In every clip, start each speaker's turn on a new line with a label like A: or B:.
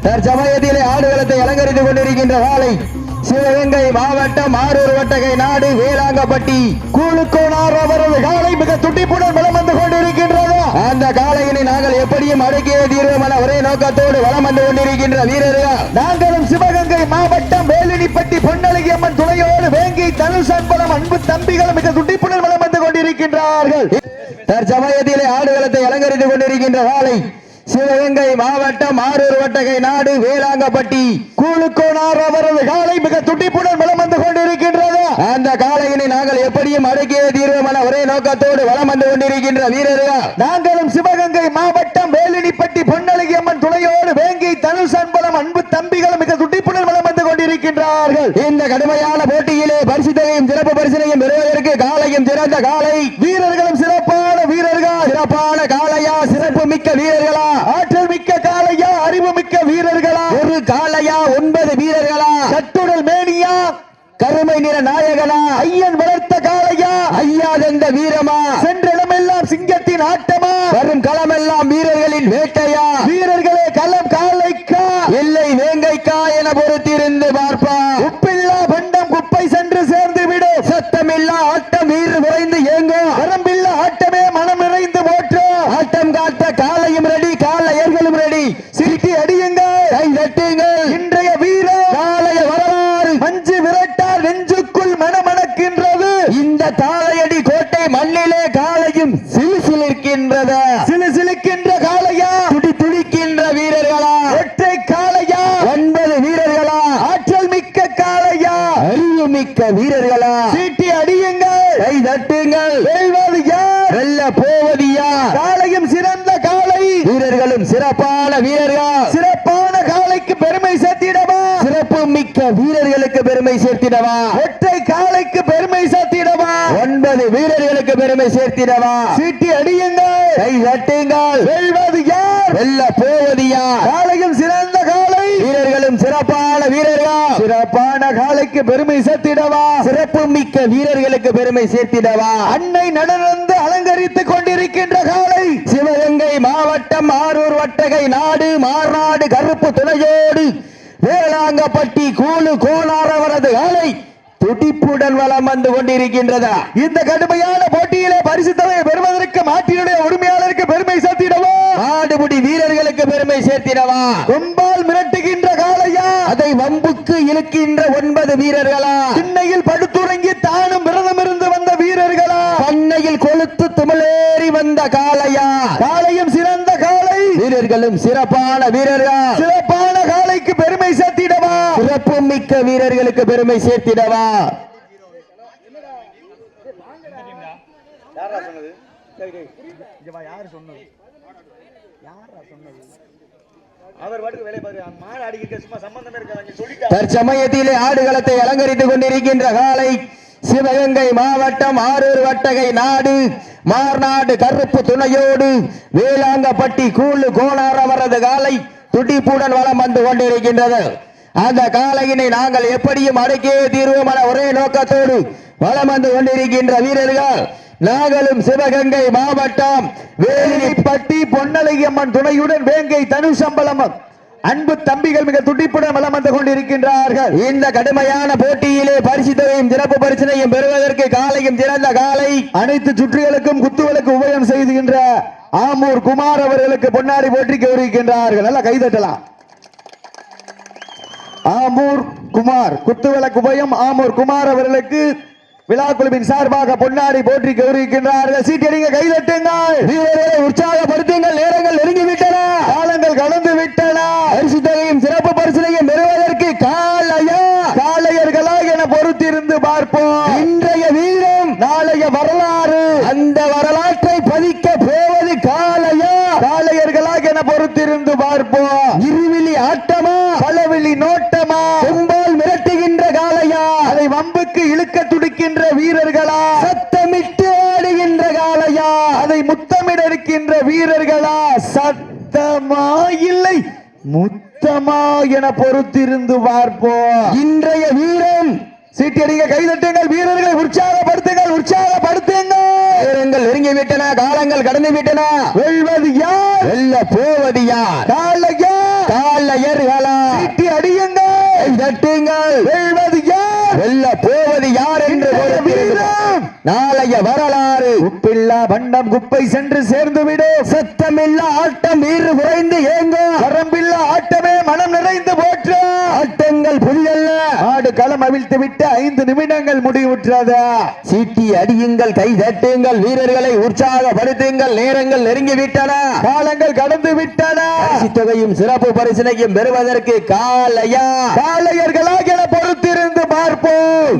A: தற்சமயத்திலே ஆடுகளத்தை அலங்கரித்துக் கொண்டிருக்கின்ற காலை சிவகங்கை மாவட்டம் ஆரூர் வட்டகை நாடு வேளாங்கப்பட்டி கூழுக்கோனார் அவரது காலை மிக துடிப்புடன் வலம் வந்து கொண்டிருக்கின்றது. அந்த காலையினை நாங்கள் எப்படியும் அடக்கிய தீர்வோம் என ஒரே நோக்கத்தோடு வலம் வந்து கொண்டிருக்கின்ற வீரர்கள் நாங்களும் சிவகங்கை மாவட்டம் வேலினிப்பட்டி பொன்னழகி அம்மன் துணையோடு வேங்கி தனுஷ் அன்பலம் அன்பு தம்பிகள் மிக துடிப்புடன் வலம் வந்து கொண்டிருக்கின்றார்கள். தற்சமயத்திலே ஆடுகளத்தை அலங்கரித்துக் கொண்டிருக்கின்ற காலை சிவகங்கை மாவட்டம் ஆரூர் வட்டகை நாடு வேளாங்கப்பட்டி கூழுக்கோனார் அவரது காலை மிக துடிப்புடன் வலம் வந்து கொண்டிருக்கின்றது. அந்த காலையினை நாங்கள் எப்படியும் அடக்கிய தீர்வோம் என ஒரே நோக்கத்தோடு வலம் வந்து கொண்டிருக்கின்ற வீரர்கள் நாங்களும் சிவகங்கை மாவட்டம் வேலினிப்பட்டி பொன்னழகி அம்மன் துணையோடு வேங்கி தனுஷ் அன்பலம் அன்பு தம்பிகள் மிக துடிப்புடன் வலம் வந்து கொண்டிருக்கின்றார்கள். இந்த கடுமையான போட்டியிலே பரிசுத்தையும் சிறப்பு பரிசினையும் பெறுவதற்கு காலையும் சிறந்த காலை வீரர்களும் சிறப்பான வீரர்கள் சிறப்பான காலையா சிறப்பு மிக்க வீரர்களா ஆற்றல் மிக்க காலையா அறிவு மிக்க வீரர்களா ஒரு காலையா 9 வீரர்களா கட்டுடல் மேனியா கருமை நிற நாயகனா ஐயன் வளர்த்த காலையா ஐயா தந்த வீரமா சென்ற இடமெல்லாம் சிங்கத்தின் ஆட்டமா வரும் களமெல்லாம் வீரர்களின் வேட்டையா வீரர்களே களம் காலைக்கா இல்லை வேங்கைக்கா என பொறுத்திருந்து பார்ப்பா உப்பில்லா பண்டம் குப்பை சென்று சேர்ந்து விடு சத்தமில்லா ஆட்டம் வீறு குறைந்து ஏங்கும் வரம்பில்லா ஆட்டமே மனம் நிறைந்து போற்று ஆட்டம் காட்ட காலையும் ரெடி காலையர்களும் ரெடி சிரிட்டி அடியுங்கள் கை தட்டுங்கள் இன்றைய வீரர் காலைய வரலாறு மஞ்சு விரட்டார் நெஞ்சுக்குள் மனமணக்கின்றது இந்த தாளையடி கோட்டை மண்ணிலே காலையும் சிலுசிலிருக்கின்றது சிலுசிலுக்கின்ற காலையா துடி துடிக்கின்ற வீரர்களா ஒற்றை காலையா 9 வீரர்களா ஆற்றல் மிக்க காலையா அறிவு மிக்க வீரர்களா சீட்டி அடியுங்கள் கை தட்டுங்கள் வெல்வது யார் வெல்ல போவது யார் காலையும் சிறந்த காலை வீரர்களும் சிறப்பான வீரர்கள் சிறப்பான காலைக்கு பெருமை சேர்த்திடவா சிறப்பு மிக்க வீரர்களுக்கு பெருமை சேர்த்திடவா ஒற்றை காலைக்கு பெருமை சேர்த்திடவா 9 வீரர்களுக்கு பெருமை சேர்த்திடவா சீட்டி அடியுங்கள் கை தட்டுங்கள் வெல்வது யார் வெல்ல போவது யார் காலையும் சிறந்த காலை வீரர்களும் சிறப்பான வீரர்கள் சிறப்பான காலைக்கு பெருமை சேர்த்திடவா சிறப்பு மிக்க வீரர்களுக்கு பெருமை சேர்த்திடவா அன்னை நடந்து அலங்கரித்துக் கொண்டிருக்கின்ற காலை சிவகங்கை மாவட்டம் ஆரூர் வட்டகை நாடு மார்நாடு கருப்பு துணையோடு வேளாங்கப்பட்டி கூழு கோனார் அவரது காலை துடிப்புடன் வலம் வந்து கொண்டிருக்கின்றதா இந்த கடுமையான போட்டியிலே பரிசு தொகையை பெறுவதற்கு மாட்டினுடைய உரிமையாளருக்கு பெருமை சேர்த்திடவா ஆடுபுடி வீரர்களுக்கு பெருமை சேர்த்திடவா கொம்பால் மிரட்டுகின்ற காலையா அதை வம்புக்கு இழுக்கின்ற 9 வீரர்களா திண்ணையில் படுத்துறங்கி தானும் விரதம் இருந்து வந்த வீரர்களா பண்ணையில் கொளுத்து துமலேறி வந்த காலையா காலையும் சிறந்த காலை வீரர்களும் சிறப்பான வீரர்கள் சிறப்பான காலைக்கு பெருமை சேர்த்திடவா சிறப்பு மிக்க வீரர்களுக்கு பெருமை சேர்த்திடவா தற்சமயத்திலே ஆடுகளத்தை அலங்கரித்துக் கொண்டிருக்கின்ற காலை சிவகங்கை மாவட்டம் ஆரூர் வட்டகை நாடு மார்நாடு கருப்பு துணையோடு வேளாங்கப்பட்டி கூழு கோனார் அவரது காலை துடிப்புடன் வலம் வந்து கொண்டிருக்கின்றது. அந்த காலையினை நாங்கள் எப்படியும் அடக்கியே தீர்வோம் என ஒரே நோக்கத்தோடு வலம் வந்து கொண்டிருக்கின்ற வீரர்கள் நாங்களும் சிவகங்கை மாவட்டம் வேலினிப்பட்டி பொன்னழகி அம்மன் துணையுடன் வேங்கை தனுஷ் அம்பலம் அன்பு தம்பிகள் மிக துடிப்புடன் வலம் வந்து கொண்டிருக்கின்றார்கள். இந்த கடுமையான போட்டியிலே பரிசுத்தையும் சிறப்பு பரிசினையும் பெறுவதற்கு காலையும் சிறந்த காலை அனைத்து சுற்றுகளுக்கும் குத்துவலுக்கு உபயம் செய்கின்ற ஆமூர் குமார் அவர்களுக்கு பொன்னாடி போற்றி கௌரவிக்கின்றார்கள். நல்லா கைதட்டலாம். ஆமூர் குமார் குத்துவிளக்கு உபயம் ஆமூர் குமார் அவர்களுக்கு விழா குழுவின் சார்பாக பொன்னாடி போற்றி கௌரவிக்கின்றார்கள். சீட்டடிங்க கைதட்டுங்கள் வீரர்களை உற்சாகப்படுத்துங்கள். நேரங்கள் நெருங்கிவிட்டன காலங்கள் கடந்து விட்டன. பரிசுத்தையும் சிறப்பு பரிசினையும் பெறுவதற்கு காலையா காளையர்களா என பொறுத்திருந்து பார்ப்போம். இன்றைய வீரம் நாளைய வரலாறு அந்த வரலாற்றை பதிக்க போவது காலையா காளையர்களா என பொறுத்திருந்து பார்ப்போம். இருவிழி ஆட்டமா பலவிழி நோட்டமா கும்பால் மிரட்டுகின்ற காளையா அதை வம்புக்கு இழுக்க துடிக்கின்ற வீரர்களா சத்தமிட்டு ஆடுகின்ற காளையா அதை முத்தமிட இருக்கின்ற வீரர்களா சத்தமா இல்லை முத்தமா என பொறுத்திருந்து பார்ப்போம். இன்றைய வீரம் சீட்டடிங்க கைதட்டுங்கள் வீரர்களை உற்சாகப்படுத்துங்கள் உற்சாகப்படுத்துங்கள். நேரங்கள் நெருங்கிவிட்டன காலங்கள் கடந்து விட்டன. வெல்வது யார் வெல்ல போவது யார் காலையா காளையர்களா
B: சீட்டி அடியுங்கள்
A: தட்டுங்கள்
B: வெல்வது யார்
A: வெல்ல போவது யார் என்று நாளைய வரலாறு
B: உப்பில்லா பண்டம் குப்பை சென்று சேர்ந்து விடு
A: சத்தமில்லா ஆட்டம் வீறு குறைந்து ஏங்கும்
B: வரம்பில்லா ஆட்டமே மனம் நிறைந்து போற்று
A: ஆட்டங்கள் புதியல்ல
B: ஆடு களம் அவிழ்த்து விட்டு 5 நிமிடங்கள் முடிவுற்றது
A: சீட்டி அடியுங்கள் கை தட்டுங்கள் வீரர்களை உற்சாகப்படுத்துங்கள் நேரங்கள் நெருங்கி விட்டன
B: காலங்கள் கடந்து விட்டன
A: தொகையும் சிறப்பு பரிசனையும் பெறுவதற்கு
B: காளையர்களாக என பொறுத்திருந்து பார்ப்போம்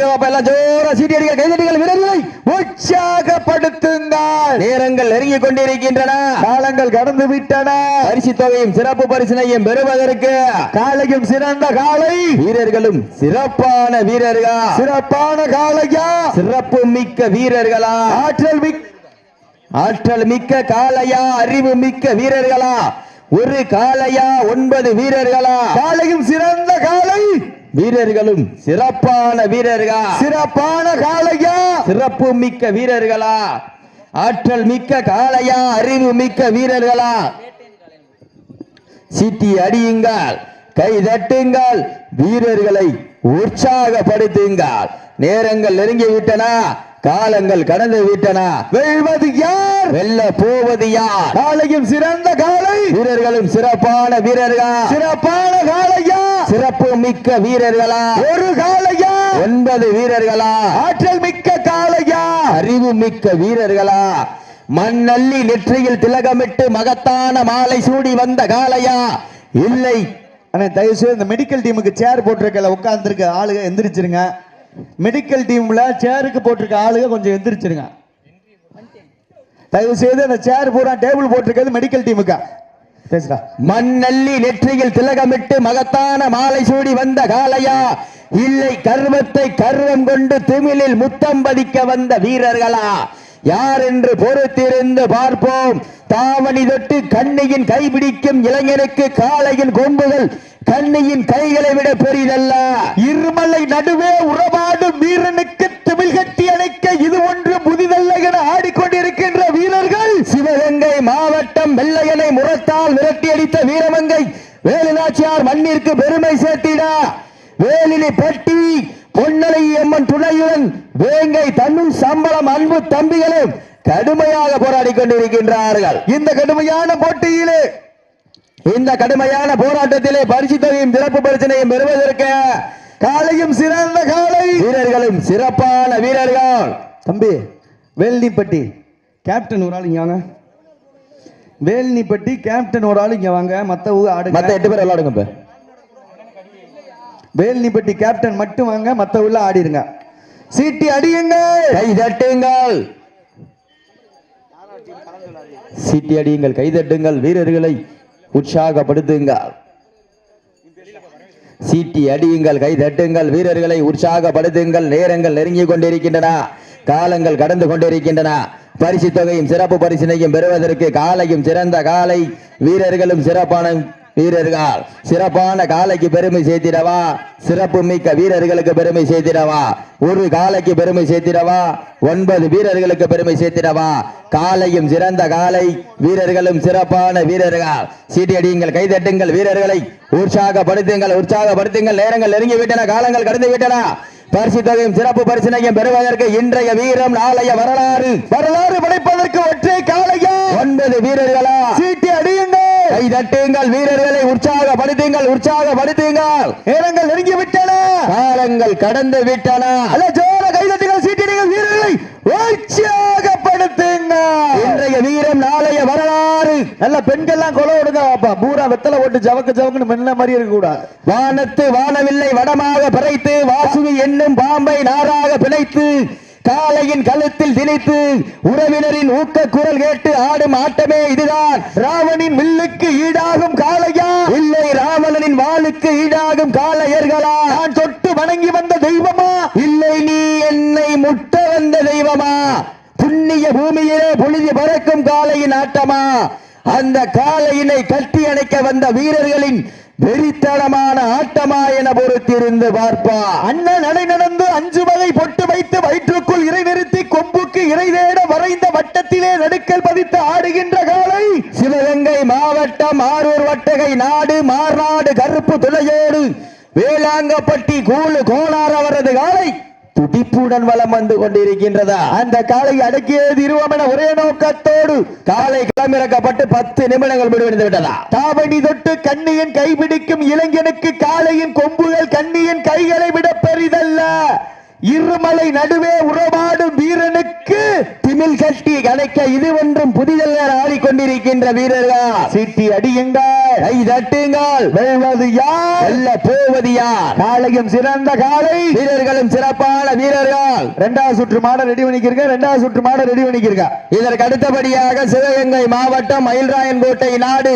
A: ஜோர சீட்டி அடிகள் கை தட்டுங்கள் வீரர்களை
B: உற்சாகப்படுத்துங்கள்
A: நேரங்கள் நெருங்கி கொண்டிருக்கின்றன
B: காலங்கள் கடந்து விட்டன
A: பரிசு தொகையும் சிறப்பு பரிசனையும் பெறுவதற்கு
B: காளையும் சிறந்த காளை
A: வீரர்களும் சிறப்பான வீரர்களா
B: சிறப்பான காளையா
A: சிறப்பு மிக்க வீரர்களா ஆற்றல் மிக்க காளையா அறிவு மிக்க வீரர்களா ஒரு காளையா 9 வீரர்களா
B: காளையும் சிறந்த காளை
A: வீரர்களும் சிறப்பான வீரர்களா
B: சிறப்பான காளையா
A: சிறப்பு மிக்க வீரர்களா ஆற்றல் மிக்க காளையா அறிவு மிக்க வீரர்களா சீட்டி அடியுங்கள் கை தட்டுங்கள் வீரர்களை உற்சாகப்படுத்துங்கள் நேரங்கள் நெருங்கி விட்டன காலங்கள் கடந்து விட்டன
B: வெல்வது யார்
A: வெல்ல போவது யார்
B: காளையும் சிறந்த காளை
A: வீரர்களும் சிறப்பான வீரர்களா
B: சிறப்பான காளையா
A: சிறப்பு மிக்க வீரர்களா
B: ஒரு காளையா
A: 9 வீரர்களா
B: ஆற்றல் மிக்க காளையா
A: அறிவு மிக்க வீரர்களா மண்ணள்ளி நெற்றியில் திலகமிட்டு மகத்தான மாலை சூடி வந்த காளையா இல்லை
B: அண்ணே தயவு செய்து இந்த மெடிக்கல் டீமுக்கு சேர் போட்டிருக்கல உட்கார்ந்துருக்க ஆளுங்க எந்திரிச்சிருங்க மெடிக்கல் டீம்ல சேருக்கு போட்டிருக்க ஆளுங்க கொஞ்சம் எந்திரிச்சிருங்க தயவு செய்து அந்த சேர் பூரா டேபிள் போட்டிருக்கிறது மெடிக்கல் டீமுக்கு பேசுறா
A: மண்ணள்ளி நெற்றியில் திலகமிட்டு மகத்தான மாலை சூடி வந்த காளையா இல்லை கர்வத்தை கர்வம் கொண்டு திமிழில் முத்தம் பதிக்க வந்த வீரர்களா யார் என்று பொறுத்திருந்து பார்ப்போம் தாவணி தொட்டு கண்ணியின் கைபிடிக்கும் இளைஞனுக்கு காளையின் கொம்புகள் கண்ணியின் கைகளை விட பெரிதல்ல
B: இருமலை நடுவே உறவாடும் வீரனுக்கு திமிழ் கட்டி அணைக்க இது ஒன்று புதிதல்ல என ஆடிக்கொண்டிருக்கின்ற வீரர்கள்
A: சிவகங்கை மாவட்டம் வெள்ளையனை முரத்தால் விரட்டி அடித்த வீரமங்கை வேலுநாச்சியார் மண்ணிற்கு பெருமை சேர்த்திட வேலினி பட்டி பொன்னலை அம்மன் துணையுடன் வேங்கை தன்னும் சம்பளம் அன்பு தம்பிகளும் கடுமையாக போராடி கொண்டிருக்கின்றார்கள்
B: இந்த கடுமையான போட்டியிலே
A: இந்த கடுமையான போராட்டத்திலே பரிசு தொகையும் சிறப்பு பரிசனையும் பெறுவதற்கு
B: காளையும் சிறந்த காளை
A: வீரர்களும் சிறப்பான வீரர்கள்
B: தம்பி வேல்னிப்பட்டி கேப்டன் ஒரு ஆள் இங்க வாங்க வேல்னிப்பட்டி கேப்டன் ஒரு ஆள் இங்க வாங்க மத்த ஆடு
A: மத்த 8 பேர் விளையாடுங்க இப்ப
B: வேல்னிப்பட்டி கேப்டன் மட்டும் வாங்க மத்த உள்ள ஆடிருங்க சீட்டி அடியுங்கள்
A: கை தட்டுங்கள் சீட்டி அடியுங்கள் கை தட்டுங்கள் வீரர்களை உற்சாகப்படுத்துங்கள் சீட்டி அடியுங்கள் கை தட்டுங்கள் வீரர்களை உற்சாகப்படுத்துங்கள் நேரங்கள் நெருங்கி கொண்டிருக்கின்றன காலங்கள் கடந்து கொண்டிருக்கின்றன பரிசு தொகையும் சிறப்பு பரிசினையும் பெறுவதற்கு காளையும் சிறந்த காளை வீரர்களும் சிறப்பான வீரர்கள் சிறப்பான காளைக்கு பெருமை சேர்த்திடவா சிறப்பு மிக்க வீரர்களுக்கு பெருமை சேர்த்திடவா ஒரு காளைக்கு பெருமை சேர்த்திடவா 9 வீரர்களுக்கு பெருமை சேர்த்திடவா காளையும் சிறந்த காளை வீரர்களும் சிறப்பான வீரர்கள் சீட்டி அடியுங்கள் கை தட்டுங்கள் வீரர்களை உற்சாகப்படுத்துங்கள் நேரங்கள் நெருங்கி விட்டன காலங்கள் கடந்து விட்டன பரிசு தொகையும் சிறப்பு பரிசனையும் பெறுவதற்கு இன்றைய வீரம் நாளைய வரலாறு
B: படைப்பதற்கு ஒற்றை காளையா
A: 9 வீரர்களா
B: சீட்டி அடியுங்கள்
A: கை தட்டுங்கள் வீரர்களை உற்சாகப்படுத்துங்கள்
B: நேரங்கள் நெருங்கி விட்டன
A: காலங்கள் கடந்து விட்டன
B: ஜோர கை தட்டுங்கள் சீட்டிடுங்கள் வீரர்களை உற்சாகப்படுத்துங்கள்
A: இன்றைய வீரம் நாளைய வரலாறு
B: நல்ல பெண்கள்லாம் கொலை விடுங்க பூரா வெத்தலை போட்டு ஜவக்குன்னு மெல்ல மாதிரி இருக்க கூடாது
A: வானத்து வானவில்லை வடமாக பிறைத்து வாசுகி என்னும் பாம்பை நாராக பிணைத்து காளையின் கழுத்தில் திணித்து உறவினரின் ஊக்க குரல் கேட்டு ஆடும் ஆட்டமே இதுதான்
B: ராவணின் வில்லுக்கு ஈடாகும் காளையா
A: இல்லை ராவணனின் வாளுக்கு ஈடாகும் காளையர்களா
B: நான் தொட்டு வணங்கி வந்த தெய்வமா
A: இல்லை நீ என்னை முட்ட வந்த தெய்வமா புண்ணிய பூமியிலே பொழுது பறக்கும் காளையின் ஆட்டமா அந்த காளையினை கட்டி அணைக்க வந்த வீரர்களின் வெறித்தனமான ஆட்டமா என பொறுத்திருந்து பார்ப்பா.
B: அண்ணன் நடை நடந்து 5 வகை பொட்டு வைத்து வயிற்றுக்குள் இறை நிறுத்தி கொம்புக்கு இறை தேட வரைந்த வட்டத்திலே நடுக்கல் பதித்து ஆடுகின்ற காலை
A: சிவகங்கை மாவட்டம் ஆரூர் வட்டகை நாடு மார்நாடு கருப்பு துளையோடு வேளாங்கப்பட்டி கூழு கோணார் அவரது காலை துடிப்புடன் வலம் வந்து கொண்டிருக்கின்றதா.
B: அந்த காலை அடக்கியது இருவமென ஒரே நோக்கத்தோடு
A: காலை களமிறக்கப்பட்டு 10 நிமிடங்கள் முடிவடைந்து விட்டதா.
B: தாவணி தொட்டு கண்ணியின் கைபிடிக்கும் இளைஞனுக்கு காளையின் கொம்புகள் கண்ணியின் கைகளை விட பெரிதல்ல. இருமலை நடுவே உறவாடும் வீரனுக்கு
A: திமில் கட்டி கணக்க இது ஒன்றும் புதிதல்ல ஆடிக்கொண்டிருக்கின்ற வீரர்கள்
B: சீட்டி அடியுங்கள்,
A: கை தட்டுங்கள்.
B: வெல்வது யார்,
A: வெல்ல போவது யார்?
B: காளையும் சிறந்த காளை,
A: வீரர்களும் சிறப்பான வீரர்கள்.
B: 2வது சுற்று மாட ரெடி பண்ணிக்கிறீங்க, 2வது சுற்று மாட ரெடி பண்ணிக்கிறீங்க.
A: இதற்கு அடுத்தபடியாக சிவகங்கை மாவட்டம் மயில்ராயன்கோட்டை நாடு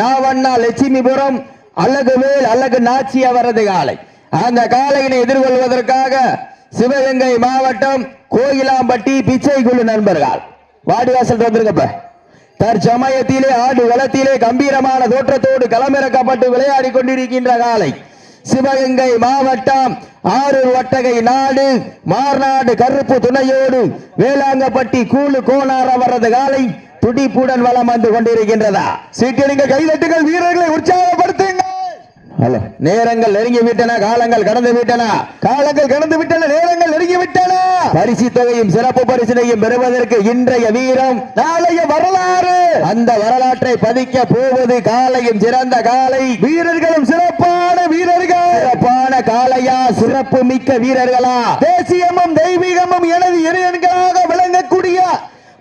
A: நாவண்ணா லட்சுமிபுரம் அழகுவேல் அழகு நாச்சி அவரது காலை. அந்த காளையினை எதிர்கொள்வதற்காக சிவகங்கை மாவட்டம் கோயிலாம்பட்டி பிச்சை குழு நண்பர்கள் வாடிவாசல் வந்திருக்கப்ப தற்சமயத்திலே ஆடு களத்திலே கம்பீரமான தோற்றத்தோடு களமிறக்கப்பட்டு விளையாடி கொண்டிருக்கின்ற காலை சிவகங்கை மாவட்டம் ஆரூர் வட்டகை நாடு மார்நாடு கருப்பு துணையோடு வேளாங்கப்பட்டி கூழு கோணார் அவரது காலை துடிப்புடன் வலம் வந்து கொண்டிருக்கின்றதா.
B: சீட்டிலிங்க கைதட்டுகள், வீரர்களை உற்சாகப்படுத்துங்க.
A: நேரங்கள் நெருங்கி விட்டன, காலங்கள் கடந்து விட்டன,
B: காலங்கள் கடந்து விட்டன, நேரங்கள் நெருங்கி விட்டன.
A: பரிசு தொகையும் சிறப்பு பரிசினையும் பெறுவதற்கு இன்றைய வீரம்
B: நாளைய வரலாறு.
A: அந்த வரலாற்றை பதிக்க போவது காலையும் சிறந்த காலை,
B: வீரர்களும் சிறப்பான வீரர்கள்.
A: சிறப்பான காளையா, சிறப்பு மிக்க வீரர்களா,
B: தேசியமும் தெய்வீகமும் எனது இறையன்களாக விளங்கக்கூடிய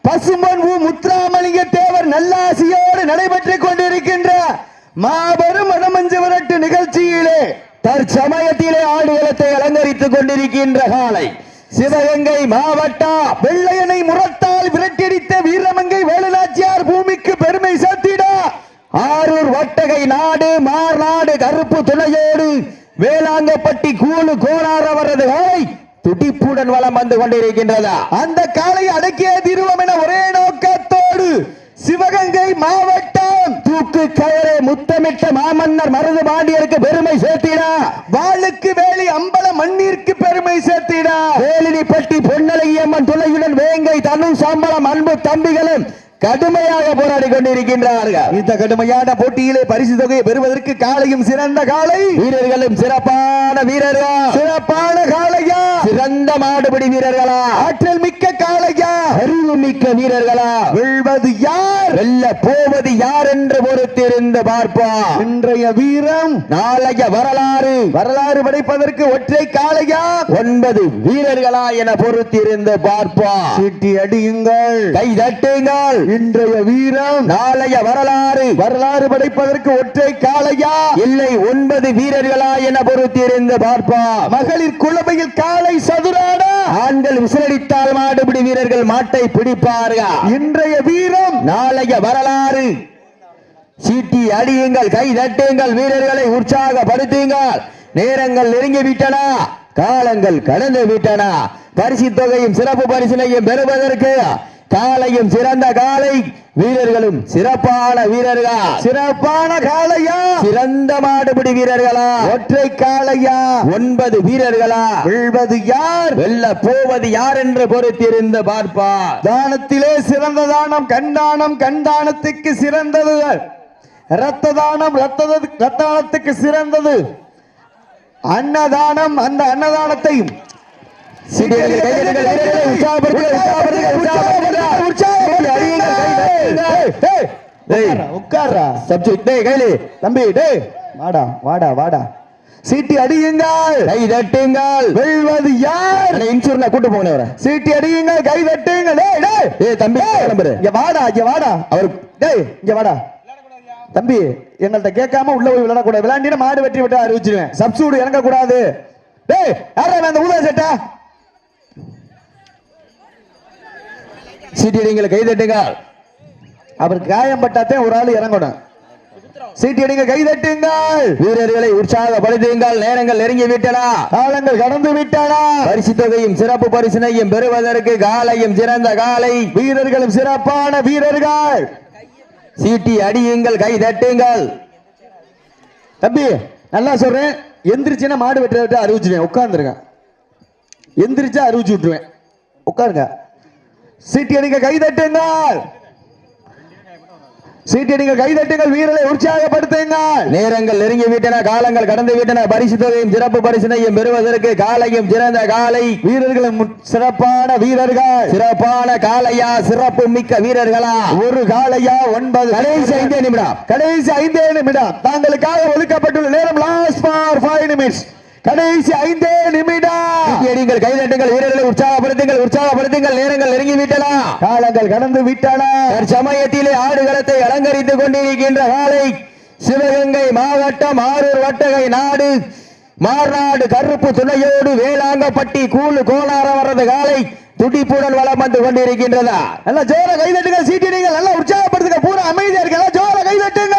B: பசும்பொன் முத்துராமலிங்க தேவர் நல்லாசியோடு நடைபெற்றுக் கொண்டிருக்கின்ற மாபெரும் வடமஞ்சு விரட்டு நிகழ்ச்சியிலே
A: தற்சமயத்திலே ஆடுகளத்தை அலங்கரித்துக் கொண்டிருக்கின்ற காலை சிவகங்கை மாவட்டம்
B: வெள்ளையனை முரத்தால் விரட்டியடித்த வீரமங்கை வேலுநாச்சியார் பூமிக்கு பெருமை சேர்த்திட
A: ஆரூர் வட்டகை நாடு மார்நாடு கருப்பு துணையோடு வேளாங்கப்பட்டி கூழு கோணார் அவரது காலை துடிப்புடன் வலம் வந்து கொண்டிருக்கின்றதா.
B: அந்த காலை அடக்கிய தீர்வம் என ஒரே நோக்கத்தோடு சிவகங்கை மாவட்டம்
A: தூக்கு கயரை முத்தமிட்ட மாமன்னர் மருது பாண்டியருக்கு பெருமை சேர்த்திடா.
B: வாளுக்கு வேலி அம்பல மண்ணிற்கு பெருமை சேர்த்திடா.
A: வேலினிப்பட்டி பொன்னழகியம்மன் துணையுடன் வேங்கை தனு சாம்பலம் அன்பு தம்பிகளும் கடுமையாக போராடி கொண்டிருக்கின்றார்கள்.
B: இந்த கடுமையான போட்டியிலே பரிசு தொகையை பெறுவதற்கு காளையும் சிறந்த காளை,
A: வீரர்களும் சிறப்பான வீரர்கள்.
B: சிறப்பான காளையா,
A: சிறந்த மாடுபிடி வீரர்களா,
B: ஆற்றல் மிக்க காளையா,
A: அறிவு மிக்க வீரர்களா,
B: வெல்வது யார்,
A: வெல்ல போவது யார் என்று பொறுத்திருந்து பார்ப்போம்.
B: இன்றைய வீரம்
A: நாளைய வரலாறு.
B: வரலாறு படைப்பதற்கு ஒற்றை காளையா
A: 9 வீரர்களா என பொறுத்திருந்து பார்ப்போம்.
B: சீட்டி அடியுங்கள்,
A: கை தட்டுங்கள்.
B: இன்றைய வீரம்
A: நாளைய வரலாறு.
B: வரலாறு படைப்பதற்கு ஒற்றை காளையா
A: இல்லை 9 வீரர்களா என பொறுத்திருந்து பார்ப்போம்.
B: மகளிர் குழந்தையில் காளை சதுரானா,
A: ஆண்கள் விசிலடித்தால் மாடுபிடி வீரர்கள் மாட்டை பிடிப்பார்கள்.
B: இன்றைய வீரம்
A: நாளைய வரலாறு. சீட்டி அடியுங்கள், கை தட்டுங்கள், வீரர்களை உற்சாகப்படுத்துங்கள். நேரங்கள் நெருங்கி விட்டன, காலங்கள் கடந்து விட்டன. பரிசு தொகையும் சிறப்பு பரிசினையும் பெறுவதற்கு காலையும் சிறந்த காலை, வீரர்களும் சிறப்பான வீரர்கள்.
B: சிறப்பான காளையா,
A: சிறந்த மாடுபிடி வீரர்களா,
B: ஒற்றை காளையா
A: 9 வீரர்களா,
B: வெல்வது யார்,
A: வெல்ல போவது யார் என்று பொறுத்திருந்து பார்ப்பார்.
B: தானத்திலே சிறந்த தானம் கண்தானம், கண்தானத்துக்கு சிறந்தது இரத்த தானம், இரத்த தானத்துக்கு சிறந்தது அன்னதானம். அந்த அன்னதானத்தையும் சீட்டி அடியுங்கள்,
A: கை தட்டுங்கள்.
B: வெல்வது யார்,
A: இன்சூரன்ஸ் கூட்டு போங்க.
B: சீட்டி அடியுங்கள், கை தட்டுங்கள்.
A: தம்பி
B: இங்க வாடா, இங்க வாடா, அவர் இங்க வாடா தம்பி. எங்கள்கிட்ட கேட்காம உள்ள போய் விளையாடக்கூடாது. விளையாண்டின மாடு வெற்றி விட்டு அறிவிச்சிருவேன். சப்சூடு இறங்க கூடாது. அந்த ஊதா சட்டா
A: சீட்டியடிங்களை கை தட்டுங்கள்.
B: அவருக்கு காயம் பட்டாத்தே ஒரு ஆள் இறங்கணும். சீட்டியடிங்க, கை தட்டுங்கள்,
A: வீரர்களை உற்சாகப்படுத்துங்கள். நேரங்கள் நெருங்கி விட்டன,
B: காலங்கள் கடந்து விட்டன.
A: பரிசு தொகையும் சிறப்பு பரிசினையும் பெறுவதற்கு காலையும் சிறந்த காலை,
B: வீரர்களும் சிறப்பான வீரர்கள்.
A: சீட்டி அடியுங்கள், கை தட்டுங்கள்.
B: தம்பி நல்லா சொல்றேன், எந்திரிச்சுன்னா மாடு வெட்ட விட்டு அறிவிச்சிருவேன். உட்கார்ந்துருங்க, எந்திரிச்சா அறிவிச்சு விட்டுருவேன். உட்காருங்க. சீட்டி அடிக்க கைதட்டுங்கள், சீட்டடிங்கள், கைதட்டுங்கள், வீரரை உற்சாகப்படுத்துங்கள்.
A: நேரங்கள் நெருங்கி விட்டன, காலங்கள் கடந்து விட்டன. பரிசு தொகையும் சிறப்பு பரிசினையும் பெறுவதற்கு காலையும் சிறந்த காலை,
B: வீரர்களும் சிறப்பான வீரர்கள்.
A: சிறப்பான காலையா, சிறப்பு மிக்க வீரர்களா?
B: ஒரு காலையா 9
A: கடைசி 5 நிமிடம்,
B: கடைசி 5 நிமிடம் தாங்களுக்காக ஒதுக்கப்பட்டுள்ள நேரம். Last for 5 minutes. கடைசி 5 நிமிடம்.
A: நீங்கள் கைதட்டுங்கள், வீரர்களை உற்சாகப்படுத்துங்கள், உற்சாகப்படுத்துங்கள். நேரங்கள் நெருங்கி விட்டன,
B: காலங்கள் கடந்து விட்டன.
A: சமயத்திலே ஆடுகளத்தை அலங்கரித்துக் கொண்டிருக்கின்ற காலை சிவகங்கை மாவட்டம் ஆரூர் வட்டகை நாடு மார்நாடு கருப்பு துணையோடு வேளாங்கப்பட்டி கூழு கோலார வரது காலை துடிப்புடன் வளம் வந்து கொண்டிருக்கின்றதா.
B: நல்லா ஜோர கைதட்டுங்க, சீட்டி நீங்கள் நல்லா உற்சாகப்படுத்துங்க. பூரா அமைதியா இருக்க, ஜோர கைதட்டுங்க,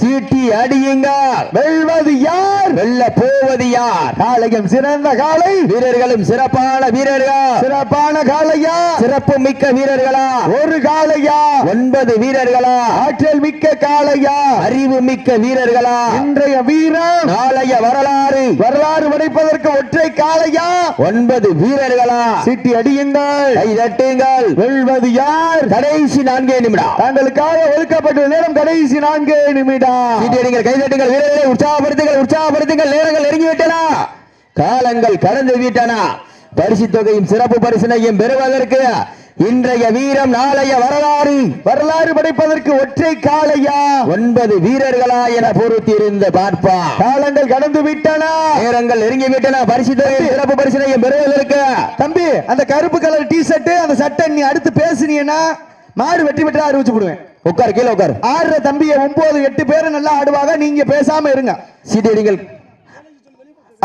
A: சீட்டி அடியுங்க.
B: வெல்வது யார்,
A: வெல்ல போவது யார்?
B: காலையும் சிறந்த காலை,
A: வீரர்களும் சிறப்பான வீரர்கள்.
B: சிறப்பான காலையா,
A: சிறப்பு மிக்க வீரர்களா?
B: ஒரு காலையா
A: 9 வீரர்களா?
B: ஆற்றல் மிக்க காலையா,
A: அறிவு மிக்க வீரர்களா?
B: இன்றைய வீரம்
A: நாளைய வரலாறு,
B: வரலாறு படைப்பதற்கு ஒற்றை காலையா
A: 9 வீரர்களா?
B: சீட்டி அடியுங்கள்,
A: கை தட்டுங்கள்.
B: வெல்வது யார்?
A: கடைசி 4 நிமிடம்
B: தங்களுக்காக ஒதுக்கப்பட்டுள்ள நேரம். கடைசி 4 நிமிடம்.
A: சீட்டியடிங்கள், கைதட்டுங்கள், வீரர்களை உற்சாகப்படுத்துங்கள், உற்சாகப்படுத்துங்கள். நேரங்கள் நெருங்கிவிட்டன, காலங்கள் கடந்து விட்டன. பரிசு தொகையும் சிறப்பு பரிசினையும் பெறுவதற்கு இன்றைய வீரம் நாளைய வரலாறு,
B: வரலாறு படைப்பதற்கு ஒற்றை காலையா
A: 9 வீரர்களா என பொறுத்திருந்த பார்ப்பா.
B: காலங்கள் கடந்து விட்டன,
A: நேரங்கள் நெருங்கி விட்டன. பரிசு தொகையும் சிறப்பு பரிசினையும் பெறுவதற்கு
B: தம்பி அந்த கருப்பு கலர் டி ஷர்ட் அந்த சட்டை நீ அடுத்து பேசுனீங்கன்னா மாடு வெற்றி பெற்றா அறிவிச்சு போடுவேன்.
A: உட்கார், கீழே உட்கார்.
B: ஆடுற தம்பிய 9 8 பேரும் நல்லா ஆடுவாங்க, நீங்க பேசாம இருங்க.
A: சீட்டியடிங்கள்.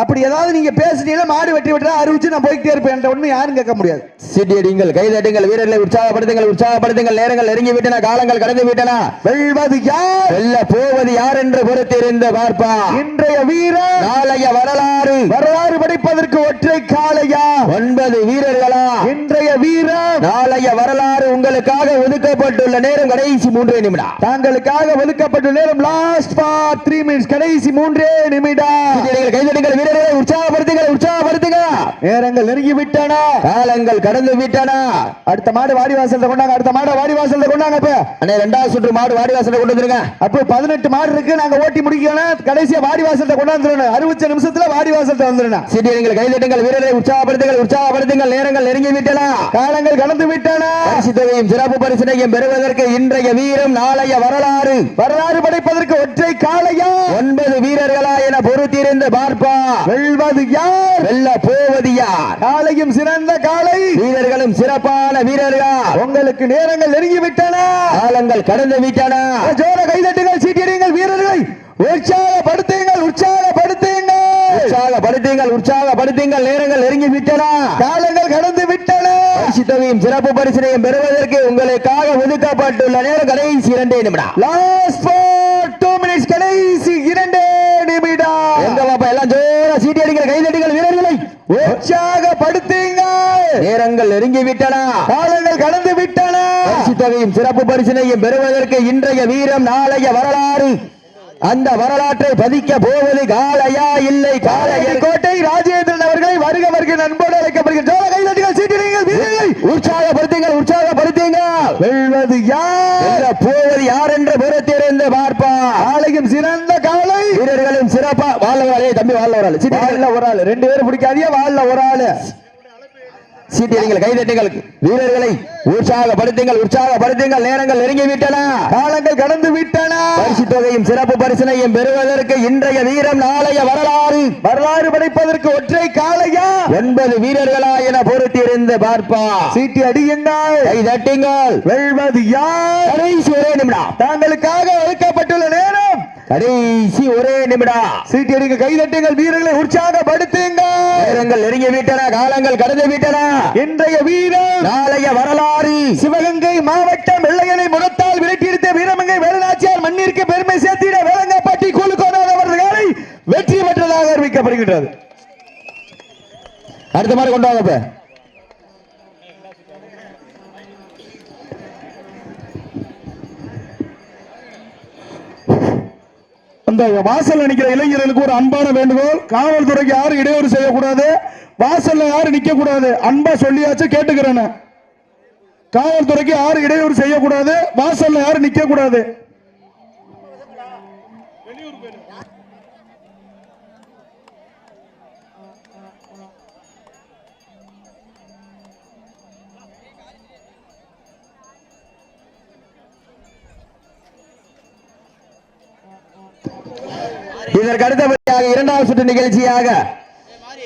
B: அப்படி ஏதாவது நீங்க பேசுனீங்கன்னா மாடு வெற்றி பெற்றா அறிவிச்சு நான் போய்கிட்டே இருப்பேன். என்ற ஒண்ணு யாரும் கேட்க முடியாது.
A: சீட்டியடிங்கள், கைதட்டுங்கள், வீரர்களை உற்சாகப்படுத்துங்கள், உற்சாகப்படுத்துங்கள். நேரங்கள் நெருங்கி விட்டன, காலங்கள் கடந்து விட்டன.
B: வெல்வது யார்,
A: வெல்ல போவது யார் என்று பொறுத்திருந்த பார்ப்பா.
B: இன்றைய வீரர்
A: நாளைய வரலாறு,
B: வரலாறு படைப்பதற்கு ஒற்றை காலையா
A: 9 வீரர்களா?
B: இன்றைய வீரர்
A: நாளைய வரலாறு உங்களுக்காக ஒதுக்கப்பட்டுள்ள நேரம் கடைசி 3 நிமிடம்.
B: தாங்களுக்காக ஒதுக்கப்பட்டுள்ள நேரம். Last for 3 minutes. கடைசி 3 நிமிடம்.
A: கைதட்டுங்கள், வீரர்களை உற்சாகப்படுத்துங்கள், உற்சாகப்படுத்துங்க.
B: நேரங்கள் நெருங்கி விட்டன,
A: காலங்கள் கடந்து விட்டன.
B: அடுத்த மாடு வாடிவாசல்ல கொண்டாங்க, அடுத்த மாடு வாடிவாசல்ல கொண்டாங்க. அப்ப
A: அண்ணே 2வது சுற்று மாடு வாடிவாசல்ல கொண்டு வந்துருங்க.
B: அப்ப 18 மாடு இருக்கு, நாங்க ஓட்டி முடிக்கணும். கடைசியா வாடிவாசல்ல கொண்டாந்துறோம். 60 நிமிஷத்துல வாடிவாசல்ல வந்துறோம்.
A: சீட்டியடிங்கள், கைதட்டுங்கள், வீரர்களை உற்சாகப்படுத்துங்கள், உற்சாகப்படுத்துங்கள். நேரங்கள் நெருங்கி விட்டன,
B: காலங்கள் கடந்து விட்டன.
A: பரிசு தொகையும் சிறப்பு பரிசினையும் பெறுவதற்கு இன்றைய வீரம் நாளைய வரலாறு,
B: வரலாறு படைப்பதற்கு ஒற்றை காலையா
A: 9 வீரர்களா என பொறுத்திருந்த பார்ப்பா.
B: வெல்வது யார்,
A: வெல்ல போவது யார்?
B: காலையும் சிறந்த காலை,
A: வீரர்களும் சிறப்பான வீரர்கள்.
B: உங்களுக்கு நேரங்கள் நெருங்கி விட்டன,
A: காலங்கள் கடந்து விட்டன.
B: ஜோர கைதட்டுங்கள், சீட்டியடிங்கள், வீரர்களை உற்சாகப்படுத்துங்கள், உற்சாகப்படுத்துங்கள்,
A: உற்சாகப்படுத்துங்கள், உற்சாகப்படுத்துங்கள். நேரங்கள் நெருங்கி விட்டன,
B: காலங்கள் கடந்து விட்டன.
A: பரிசு தொகையும் சிறப்பு பரிசினையும் பெறுவதற்கு உங்களுக்காக ஒதுக்கப்பட்டுள்ள நேரம் கடைசி 2 நிமிடம்.
B: Last for 2 minutes. கடைசி 2 நிமிடம்.
A: எங்க பாப்பா எல்லாம் ஜோர சீட்டியடிங்கள், கைதட்டுங்கள், வீரர்களை
B: உற்சாகப்படுத்துங்கள்.
A: நேரங்கள் நெருங்கி விட்டன,
B: காலங்கள் கடந்து விட்டன.
A: பரிசு தொகையும் சிறப்பு பரிசினையும் பெறுவதற்கு இன்றைய வீரம் நாளைய வரலாறு. அந்த வரலாற்றை பதிக்க போவது காளையா இல்லை காளையர்?
B: கோட்டை ராஜேந்திரன் அவர்களை வருக வருக நண்போடு அழைக்கப்படுகின்ற கைதட்டுங்கள், சீட்டியடிங்கள், வீரர்களை
A: உற்சாகப்படுத்துங்கள், உற்சாகப்படுத்துங்கள்.
B: வெல்வது யார்,
A: வெல்ல போவது யார் என்று பொறுத்திருந்து பார்ப்பா.
B: காலையும் சிறந்த காலை,
A: வீரர்களும் சிறப்பா. வாழ்ல தம்பி, வாழ்ல ஒரு ஆளு,
B: வால்ல ஒரு ஆளு, 2 பேரும் பிடிக்காதியா, வால்ல ஒரு ஆளு.
A: சீட்டியடிங்கள், கைதட்டுங்கள், வீரர்களை உற்சாகப்படுத்துங்கள், உற்சாகப்படுத்துங்கள். நேரங்கள் நெருங்கி விட்டன,
B: காலங்கள் கடந்து விட்டன.
A: பரிசு தொகையும் சிறப்பு பரிசினையும் பெறுவதற்கு இன்றைய வீரம் நாளைய வரலாறு,
B: வரலாறு படைப்பதற்கு ஒற்றை காலையா
A: 9 வீரர்களா என பொறுத்திருந்து பார்ப்பா.
B: சீட்டி அடியுங்கள்,
A: கைதட்டுங்கள்.
B: வெல்வது யார்,
A: கடைசி 1 நிமிடம்.
B: தாங்களுக்காக ஒதுக்கப்பட்டுள்ள நேரம்
A: கடைசி 1 நிமிடம்.
B: சீட்டி அடிங்க, கைதட்டுங்கள், வீரர்களை உற்சாகப்படுத்துங்கள்.
A: நேரங்கள் நெருங்கி விட்டன, காலங்கள் கடந்து விட்டன.
B: இன்றைய வீரம்
A: நாளைய வரலாறு.
B: சிவகங்கை மாவட்டம் வெள்ளையனை முகத்தால் விரட்டியெடுத்த வீரமங்கை வேலுநாச்சியார் மண்ணிற்கு பெருமை சேர்த்திட வேலங்கப்பட்டி கூலுக்கோனார் அவர்களை வெற்றி பெற்றதாக அறிவிக்கப்படுகின்றது.
A: அடுத்த மாதிரி கொண்டு வாங்க.
C: அந்த வாசல்ல நிக்கிற இளைஞர்களுக்கு ஒரு அன்பான வேண்டுகோள், காவல்துறைக்கு யாரும் இடையூறு செய்யக்கூடாது, வாசல்ல யாரும் நிக்க கூடாது. அன்பா சொல்லியாச்சு, கேட்டுக்கிறேன். காவல்துறைக்கு யாரும் இடையூறு செய்யக்கூடாது, வாசல்ல யாரும் நிக்க கூடாது.
A: இதற்கு அடுத்தபடியாக இரண்டாவது சுற்று நிகழ்ச்சியாக